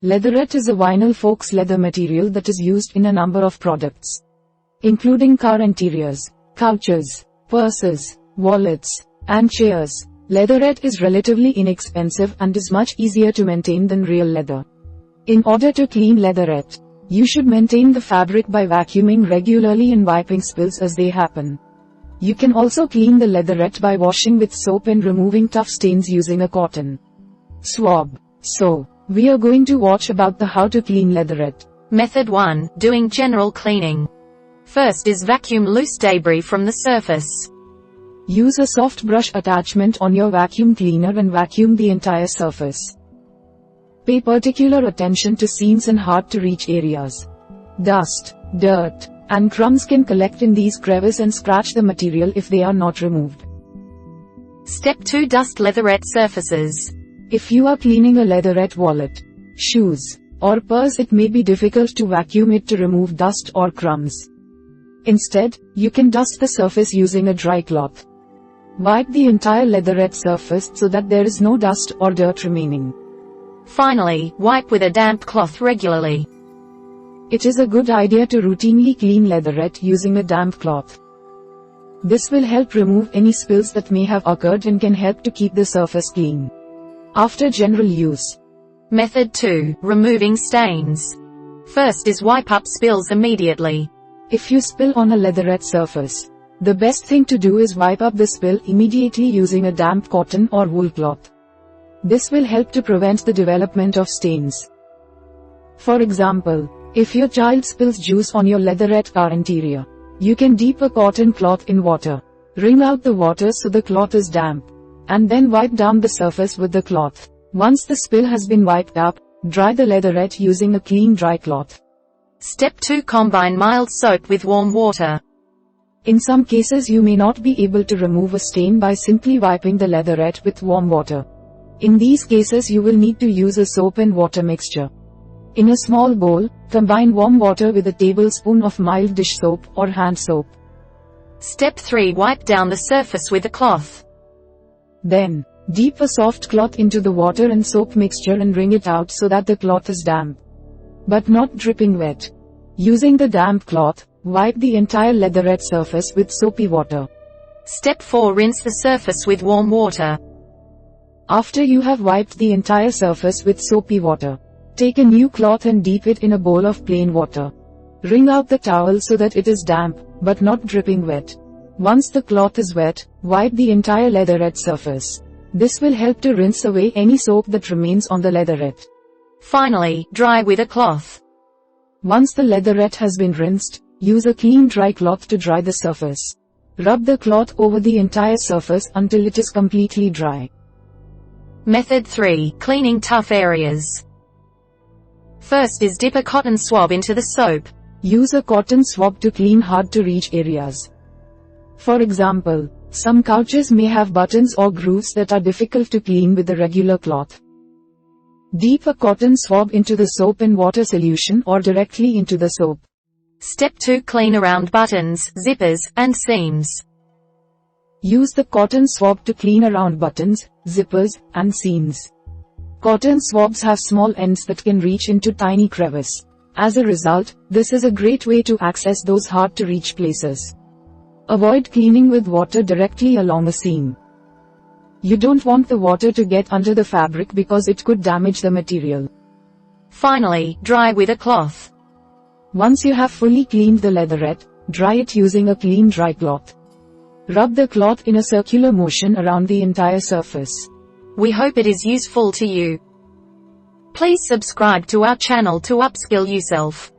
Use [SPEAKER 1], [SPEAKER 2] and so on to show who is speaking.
[SPEAKER 1] Leatherette is a vinyl faux-leather material that is used in a number of products, including car interiors, couches, purses, wallets, and chairs. Leatherette is relatively inexpensive and is much easier to maintain than real leather. In order to clean leatherette, you should maintain the fabric by vacuuming regularly and wiping spills as they happen. You can also clean the leatherette by washing with soap and removing tough stains using a cotton swab. So, we are going to watch about the how to clean leatherette.
[SPEAKER 2] Method 1. Doing general cleaning. First is vacuum loose debris from the surface.
[SPEAKER 1] Use a soft brush attachment on your vacuum cleaner and vacuum the entire surface. Pay particular attention to seams and hard-to-reach areas. Dust, dirt, and crumbs can collect in these crevices and scratch the material if they are not removed.
[SPEAKER 2] Step 2. Dust leatherette surfaces.
[SPEAKER 1] If you are cleaning a leatherette wallet, shoes, or purse, it may be difficult to vacuum it to remove dust or crumbs. Instead, you can dust the surface using a dry cloth. Wipe the entire leatherette surface so that there is no dust or dirt remaining.
[SPEAKER 2] Finally, wipe with a damp cloth regularly.
[SPEAKER 1] It is a good idea to routinely clean leatherette using a damp cloth. This will help remove any spills that may have occurred and can help to keep the surface clean. After general use.
[SPEAKER 2] Method 2. Removing stains. First is wipe up spills immediately.
[SPEAKER 1] If you spill on a leatherette surface, the best thing to do is wipe up the spill immediately using a damp cotton or wool cloth. This will help to prevent the development of stains. For example, if your child spills juice on your leatherette car interior, you can dip a cotton cloth in water, wring out the water so the cloth is damp, and then wipe down the surface with the cloth. Once the spill has been wiped up, dry the leatherette using a clean dry cloth.
[SPEAKER 2] Step 2. Combine mild soap with warm water.
[SPEAKER 1] In some cases you may not be able to remove a stain by simply wiping the leatherette with warm water. In these cases you will need to use a soap and water mixture. In a small bowl, combine warm water with a tablespoon of mild dish soap or hand soap.
[SPEAKER 2] Step 3. Wipe down the surface with a cloth.
[SPEAKER 1] Then, dip a soft cloth into the water and soap mixture and wring it out so that the cloth is damp, but not dripping wet. Using the damp cloth, wipe the entire leatherette surface with soapy water.
[SPEAKER 2] Step 4. Rinse the surface with warm water.
[SPEAKER 1] After you have wiped the entire surface with soapy water, take a new cloth and dip it in a bowl of plain water. Wring out the towel so that it is damp, but not dripping wet. Once the cloth is wet, wipe the entire leatherette surface. This will help to rinse away any soap that remains on the leatherette.
[SPEAKER 2] Finally, dry with a cloth.
[SPEAKER 1] Once the leatherette has been rinsed, use a clean dry cloth to dry the surface. Rub the cloth over the entire surface until it is completely dry.
[SPEAKER 2] Method 3. Cleaning tough areas. First is dip a cotton swab into the soap.
[SPEAKER 1] Use a cotton swab to clean hard-to-reach areas. For example, some couches may have buttons or grooves that are difficult to clean with a regular cloth. Dip a cotton swab into the soap and water solution or directly into the soap.
[SPEAKER 2] Step 2. Clean around buttons, zippers, and seams.
[SPEAKER 1] Use the cotton swab to clean around buttons, zippers, and seams. Cotton swabs have small ends that can reach into tiny crevices. As a result, this is a great way to access those hard-to-reach places. Avoid cleaning with water directly along a seam. You don't want the water to get under the fabric because it could damage the material.
[SPEAKER 2] Finally, dry with a cloth.
[SPEAKER 1] Once you have fully cleaned the leatherette, dry it using a clean dry cloth. Rub the cloth in a circular motion around the entire surface.
[SPEAKER 2] We hope it is useful to you. Please subscribe to our channel to upskill yourself.